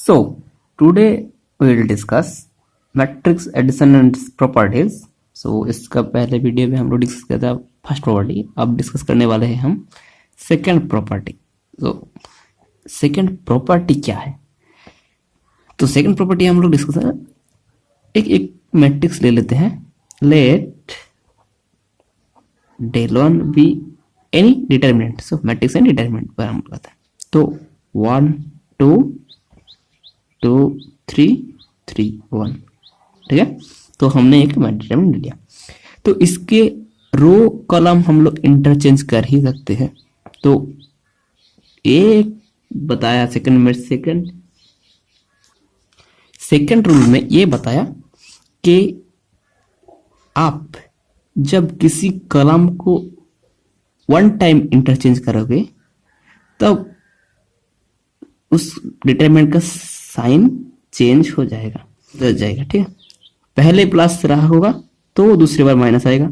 So today we will discuss matrix addition and properties. So इसका पहले video में हम लोग डिस्कस किया था फर्स्ट प्रॉपर्टी, अब डिस्कस करने वाले हैं हम सेकंड प्रॉपर्टी। तो सेकंड प्रॉपर्टी क्या है? तो सेकंड प्रॉपर्टी हम लोग डिस्कस एक मैट्रिक्स ले लेते हैं। Let del 1 be any determinant. So matrix and determinant पर हम लोग आता है। तो 1 2 2 3 3 1, ठीक है। तो हमने एक डिटर्मिनेंट लिया। तो इसके रो कॉलम हम लोग इंटरचेंज कर ही सकते हैं। तो एक बताया सेकंड रूल में ये बताया कि आप जब किसी कॉलम को वन टाइम इंटरचेंज करोगे तब उस डिटरमिनेंट का साइन चेंज हो जाएगा, बदल जाएगा, ठीक है। पहले प्लस रहा होगा तो दूसरी बार माइनस आएगा,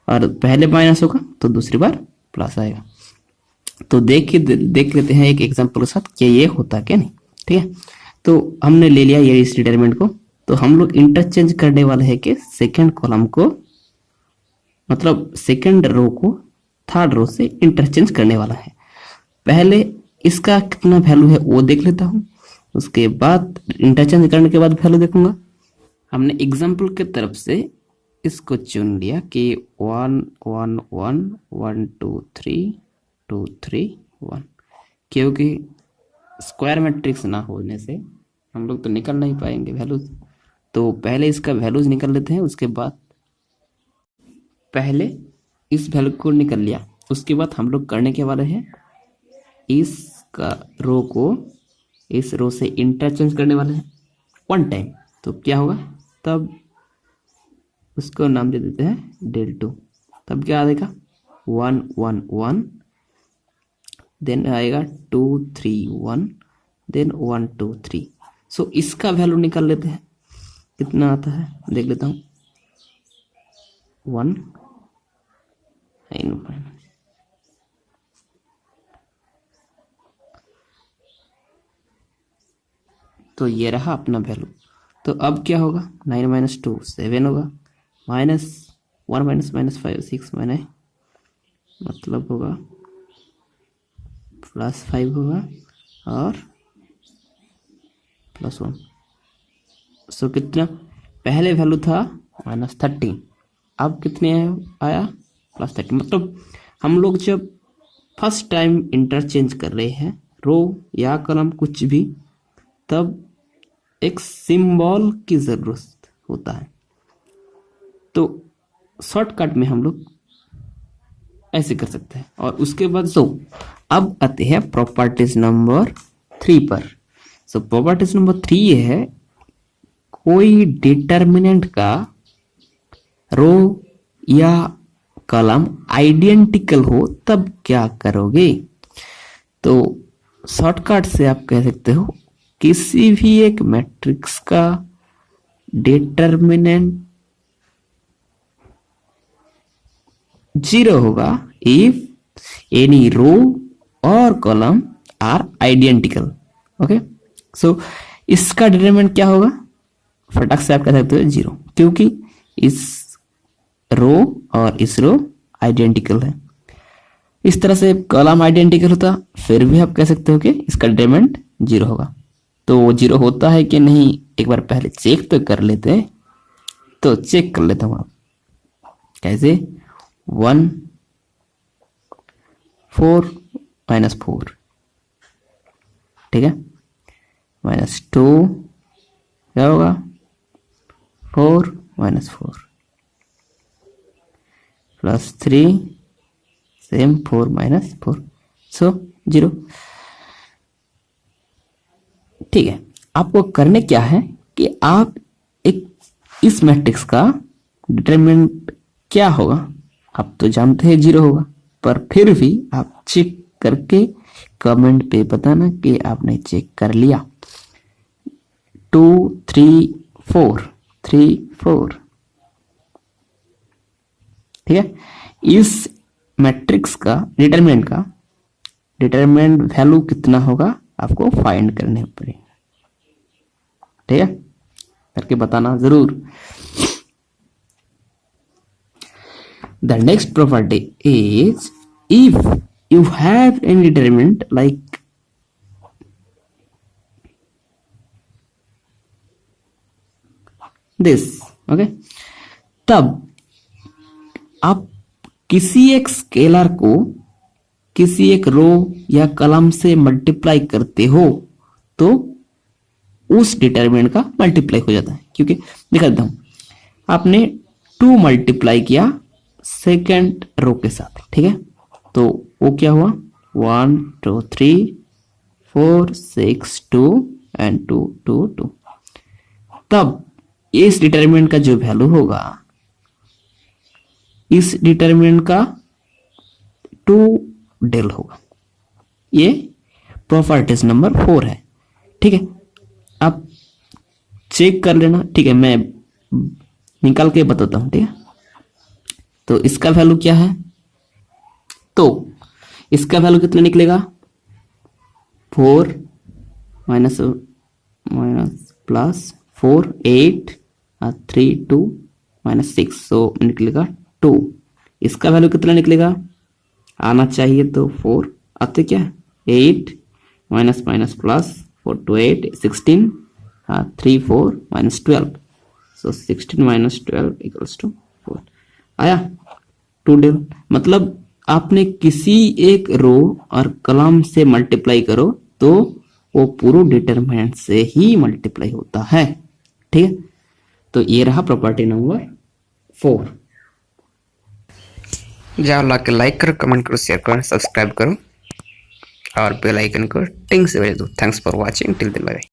और पहले माइनस होगा तो दूसरी बार प्लस आएगा। तो देख लेते हैं एक एग्जांपल के साथ कि ये होता क्या नहीं, ठीक है। तो हमने ले लिया ये इस डिटरमिनेंट को। तो हम लोग इंटरचेंज करने वाले हैं कि सेकंड कॉलम को, मतलब सेकंड रो को थर्ड रो से इंटरचेंज करने वाला है। पहले इसका कितना वैल्यू है वो देख लेता हूं, उसके बाद इंटरचेंज करने के बाद वैल्यू देखूंगा। हमने एग्जांपल के तरफ से इसको चुन लिया कि 1 1 1 1 2 3 2 3 1, क्योंकि स्क्वायर मैट्रिक्स ना होने से हम लोग तो निकल नहीं पाएंगे वैल्यूज। तो पहले इसका वैल्यूज निकल लेते हैं, उसके बाद पहले इस वैल्यू को निकल लिया, उसके बाद हम लोग करने के वाले हैं इसका रो को इस रो से इंटरचेंज करने वाले हैं वन टाइम। तो क्या होगा, तब उसको नाम दे देते हैं del 2। तब क्या आएगा 1 1 1, देन आएगा 2 3 1, देन 1 2 3। सो इसका वैल्यू निकाल लेते हैं, कितना आता है देख लेता हूँ। 1 तो ये रहा अपना वैल्यू। तो अब क्या होगा, 9 माइनस 2 7 होगा, माइनस 1 माइनस माइनस 5 6 माइनस, मतलब होगा प्लस 5 होगा और प्लस 1। सो कितना, पहले वैल्यू था माइनस 13, अब कितने आया प्लस 13। मतलब हम लोग जब फर्स्ट टाइम इंटरचेंज कर रहे हैं रो या कॉलम कुछ भी, तब एक सिंबल की जरूरत होता है। तो शॉर्टकट में हम लोग ऐसे कर सकते हैं। और उसके बाद अब आते हैं प्रॉपर्टीज नंबर 3 पर। सो प्रॉपर्टीज नंबर 3 ये है, कोई डिटरमिनेंट का रो या कॉलम आइडेंटिकल हो तब क्या करोगे। तो शॉर्टकट से आप कह सकते हो किसी भी एक मैट्रिक्स का डिटरमिनेंट 0 होगा इफ एनी रो और कॉलम आर आइडेंटिकल। ओके, सो इसका डिटरमिनेंट क्या होगा, फटाक से आप कह सकते हो 0, क्योंकि इस रो और इस रो आइडेंटिकल है। इस तरह से कॉलम आइडेंटिकल होता फिर भी आप कह सकते हो कि इसका डिटरमिनेंट 0 होगा। तो 0 होता है कि नहीं एक बार पहले चेक तो कर लेते हैं। तो चेक कर लेता हूं, आप कैसे, 1 4 माइनस 4, ठीक है, माइनस 2 क्या होगा 4 माइनस 4, प्लस 3 सेम 4 माइनस 4, सो 0। ठीक है, आपको करने क्या है कि आप एक इस मैट्रिक्स का डिटरमिनेंट क्या होगा आप तो जानते हैं 0 होगा, पर फिर भी आप चेक करके कमेंट पे बताना कि आपने चेक कर लिया। 2 3 4 3 4, ठीक है। इस मैट्रिक्स का डिटरमिनेंट वैल्यू कितना होगा आपको फाइंड करने पड़ेगा। ठीक है, करके बताना जरूर। The next property is if you have any determinant like this, okay, तब आप किसी एक स्केलर को किसी एक रो या कॉलम से मल्टीप्लाई करते हो तो उस डिटरमिनेंट का मल्टीप्लाई हो जाता है। क्योंकि दिखा देता हूं, आपने 2 मल्टीप्लाई किया सेकेंड रो के साथ, ठीक है, तो वो क्या हुआ 1 2 3 4 6 2 एंड 2 2 2। तब इस डिटरमिनेंट का जो वैल्यू होगा इस डिटरमिनेंट का 2 डेल होगा। ये प्रॉपर्टीज नंबर 4 है, ठीक है, आप चेक कर लेना, ठीक है, मैं निकाल के बताता हूं, ठीक है। तो इसका वैल्यू क्या है, तो इसका वैल्यू कितना निकलेगा 4 माइनस माइनस प्लस 4 8 3 2 माइनस 6, सो निकलेगा 2। इसका वैल्यू कितना निकलेगा, आना चाहिए तो 4 आते क्या 8 minus minus plus 4 2 8 16 3 4 minus 12, so 16 minus 12 equals to 4 आया 2 डेल। मतलब आपने किसी एक रो और कॉलम से मल्टीप्लाई करो तो वो पूरे डिटरमिनेंट से ही मल्टीप्लाई होता है, ठीक है। तो ये रहा प्रॉपर्टी नंबर 4। जाओ ला के लाइक करो, कमेंट करो, शेयर करो, सब्सक्राइब करो और बेल आइकन को टिंग से बजा दो। Thanks for watching, till then bye bye.